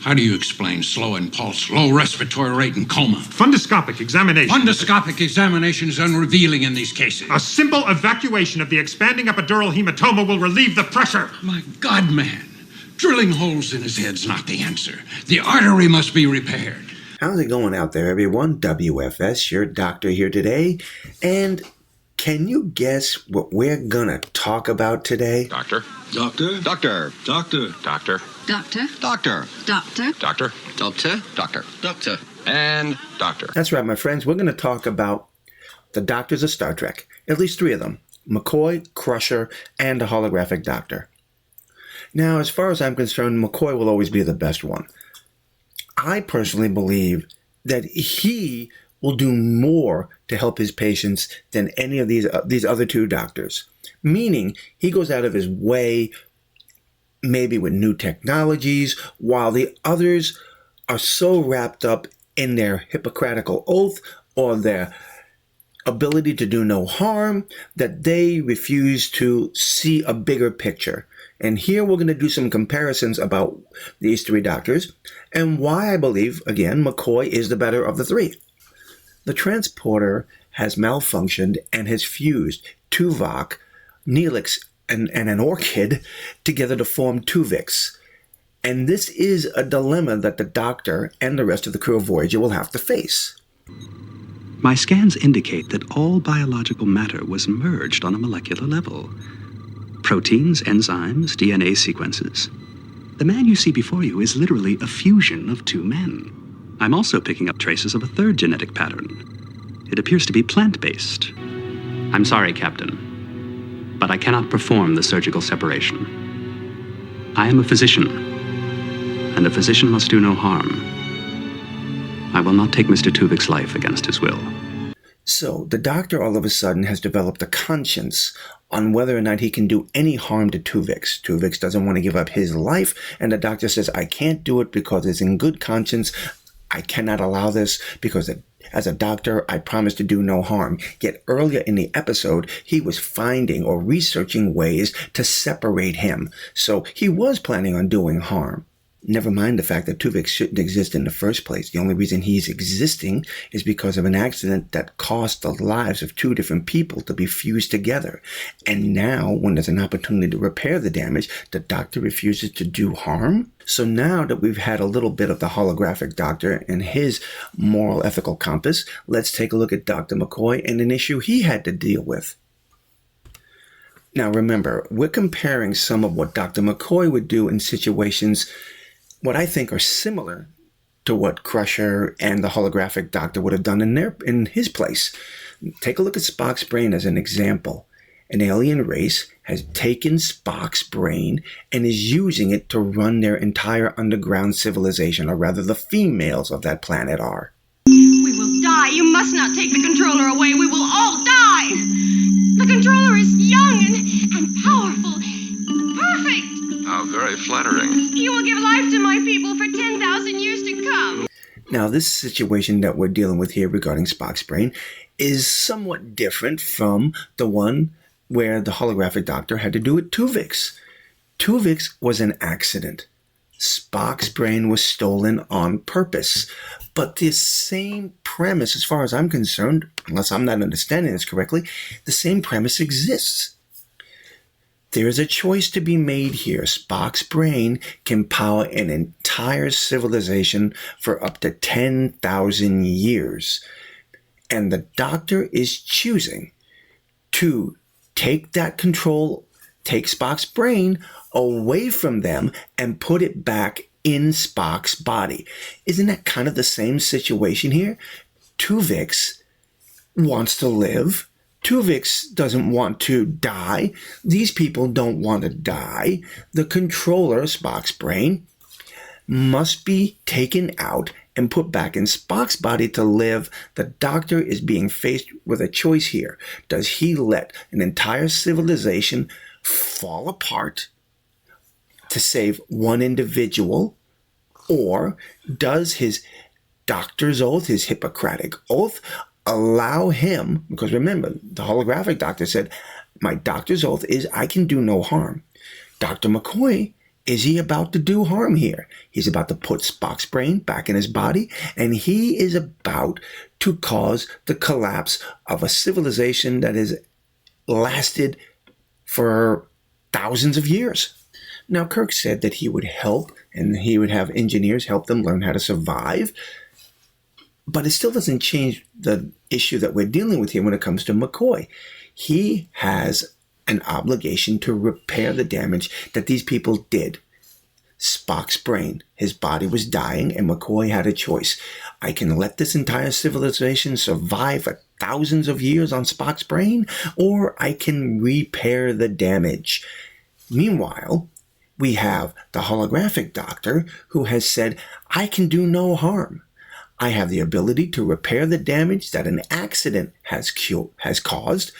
How do you explain slow in pulse, low respiratory rate, and coma? Fundoscopic examination. Fundoscopic examination is unrevealing in these cases. A simple evacuation of the expanding epidural hematoma will relieve the pressure. My God, man. Drilling holes in his head's not the answer. The artery must be repaired. How's it going out there, everyone? W.F.S, your doctor here today. And can you guess what we're gonna talk about today? Doctor. Doctor. Doctor. Doctor. Doctor. Doctor. Doctor. Doctor. Doctor. Doctor. Doctor. Doctor. And doctor. That's right, my friends. We're gonna talk about the doctors of Star Trek. At least 3 of them. McCoy, Crusher, and the holographic doctor. Now, as far as I'm concerned, McCoy will always be the best one. I personally believe that he will do more to help his patients than any of these other 2 doctors. Meaning, he goes out of his way, maybe with new technologies, while the others are so wrapped up in their Hippocratical oath or their ability to do no harm that they refuse to see a bigger picture. And here we're going to do some comparisons about these 3 doctors and why I believe, again, McCoy is the better of the 3. The transporter has malfunctioned and has fused Tuvok, Neelix, and an orchid together to form Tuvix. And this is a dilemma that the doctor and the rest of the crew of Voyager will have to face. My scans indicate that all biological matter was merged on a molecular level. Proteins, enzymes, DNA sequences. The man you see before you is literally a fusion of 2 men. I'm also picking up traces of a 3rd genetic pattern. It appears to be plant-based. I'm sorry, Captain, but I cannot perform the surgical separation. I am a physician, and a physician must do no harm. I will not take Mr. Tuvik's life against his will. So, the doctor all of a sudden has developed a conscience on whether or not he can do any harm to Tuvix. Tuvix doesn't want to give up his life, and the doctor says, I can't do it because it's in good conscience. I cannot allow this because as a doctor, I promise to do no harm. Yet earlier in the episode, he was finding or researching ways to separate him. So he was planning on doing harm. Never mind the fact that Tuvix shouldn't exist in the first place. The only reason he's existing is because of an accident that cost the lives of 2 different people to be fused together. And now, when there's an opportunity to repair the damage, the doctor refuses to do harm. So now that we've had a little bit of the holographic doctor and his moral ethical compass, let's take a look at Dr. McCoy and an issue he had to deal with. Now remember, we're comparing some of what Dr. McCoy would do in situations what I think are similar to what Crusher and the holographic doctor would have done in his place. Take a look at Spock's brain as an example. An alien race has taken Spock's brain and is using it to run their entire underground civilization, or rather the females of that planet are. We will die. You must not take the controller away. We will all die. The controller is young and powerful. Perfect. How very flattering. You will give life to my people for 10,000 years to come. Now, this situation that we're dealing with here regarding Spock's brain is somewhat different from the one where the holographic doctor had to do with Tuvix. Tuvix was an accident. Spock's brain was stolen on purpose. But the same premise, as far as I'm concerned, unless I'm not understanding this correctly, the same premise exists. There is a choice to be made here. Spock's brain can power an entire civilization for up to 10,000 years. And the doctor is choosing to take that control, take Spock's brain away from them and put it back in Spock's body. Isn't that kind of the same situation here? Tuvix wants to live. Tuvix doesn't want to die. These people don't want to die. The controller, Spock's brain, must be taken out and put back in Spock's body to live. The doctor is being faced with a choice here. Does he let an entire civilization fall apart to save one individual? Or does his doctor's oath, his Hippocratic oath, allow him, because remember, the holographic doctor said, my doctor's oath is I can do no harm. Dr. McCoy is he about to do harm here? He's about to put Spock's brain back in his body, and he is about to cause the collapse of a civilization that has lasted for thousands of years. Now, Kirk said that he would help, and he would have engineers help them learn how to survive, but it still doesn't change the issue that we're dealing with here when it comes to McCoy. He has an obligation to repair the damage that these people did. Spock's brain, his body was dying, and McCoy had a choice. I can let this entire civilization survive for thousands of years on Spock's brain, or I can repair the damage. Meanwhile, we have the holographic doctor who has said, I can do no harm. I have the ability to repair the damage that an accident has caused,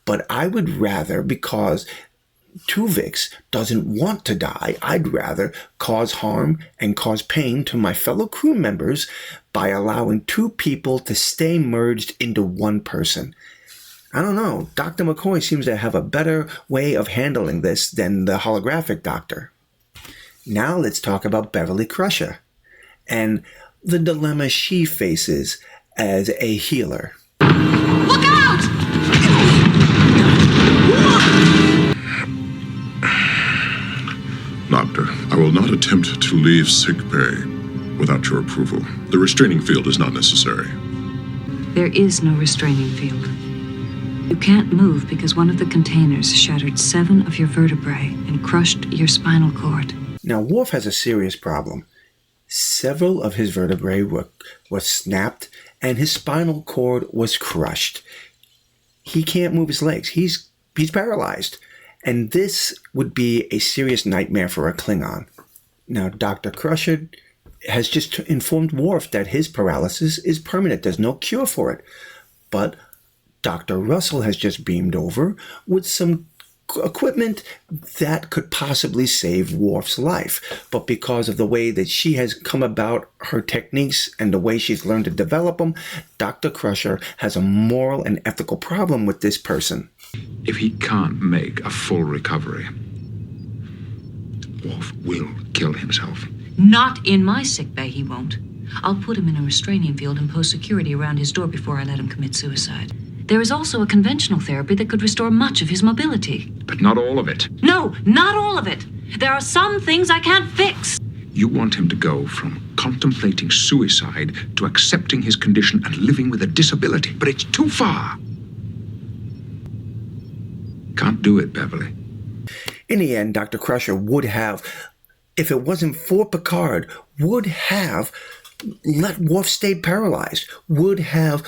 but I would rather, because Tuvix doesn't want to die, I'd rather cause harm and cause pain to my fellow crew members by allowing two people to stay merged into one person. I don't know. Dr. McCoy seems to have a better way of handling this than the holographic doctor. Now let's talk about Beverly Crusher and the dilemma she faces as a healer. Look out! Doctor, I will not attempt to leave sickbay without your approval. The restraining field is not necessary. There is no restraining field. You can't move because one of the containers shattered 7 of your vertebrae and crushed your spinal cord. Now, Worf has a serious problem. Several of his vertebrae were snapped, and his spinal cord was crushed. He can't move his legs. He's paralyzed. And this would be a serious nightmare for a Klingon. Now, Dr. Crusher has just informed Worf that his paralysis is permanent. There's no cure for it. But Dr. Russell has just beamed over with some equipment that could possibly save Worf's life. But because of the way that she has come about her techniques and the way she's learned to develop them, Dr. Crusher has a moral and ethical problem with this person. If he can't make a full recovery, Worf will kill himself. Not in my sickbay, he won't. I'll put him in a restraining field and post security around his door before I let him commit suicide. There is also a conventional therapy that could restore much of his mobility. But not all of it. No, not all of it. There are some things I can't fix. You want him to go from contemplating suicide to accepting his condition and living with a disability. But it's too far. Can't do it, Beverly. In the end, Dr. Crusher would have, if it wasn't for Picard, would have let Worf stay paralyzed, would have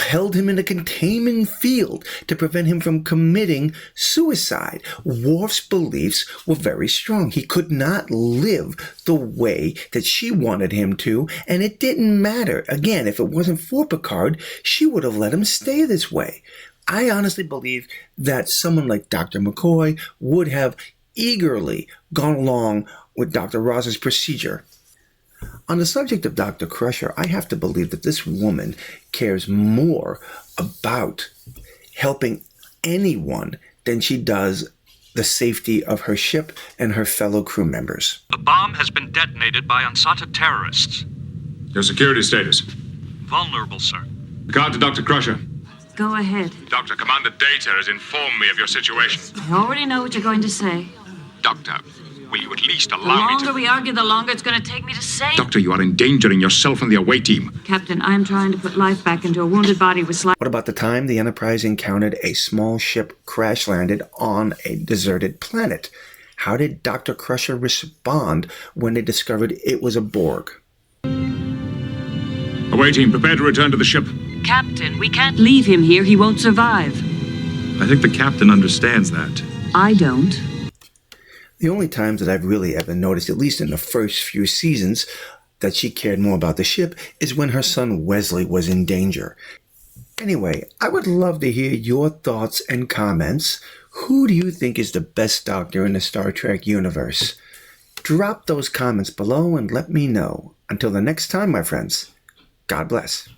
held him in a containment field to prevent him from committing suicide. Worf's beliefs were very strong. He could not live the way that she wanted him to, and it didn't matter. Again, if it wasn't for Picard, she would have let him stay this way. I honestly believe that someone like Dr. McCoy would have eagerly gone along with Dr. Ross's procedure. On the subject of Dr. Crusher, I have to believe that this woman cares more about helping anyone than she does the safety of her ship and her fellow crew members. The bomb has been detonated by unsought terrorists. Your security status. Vulnerable, sir. Regard to Dr. Crusher. Go ahead. Doctor, Commander Data has informed me of your situation. I already know what you're going to say. Doctor, will you at least The allow me longer to... we argue, the longer it's going to take me to say. Doctor, you are endangering yourself and the away team. Captain, I'm trying to put life back into a wounded body with What about the time the Enterprise encountered a small ship crash-landed on a deserted planet? How did Dr. Crusher respond when they discovered it was a Borg? Away team, prepare to return to the ship. Captain, we can't leave him here. He won't survive. I think the captain understands that. I don't. The only times that I've really ever noticed, at least in the first few seasons, that she cared more about the ship is when her son Wesley was in danger. Anyway, I would love to hear your thoughts and comments. Who do you think is the best Doctor in the Star Trek universe? Drop those comments below and let me know. Until the next time, my friends, God bless.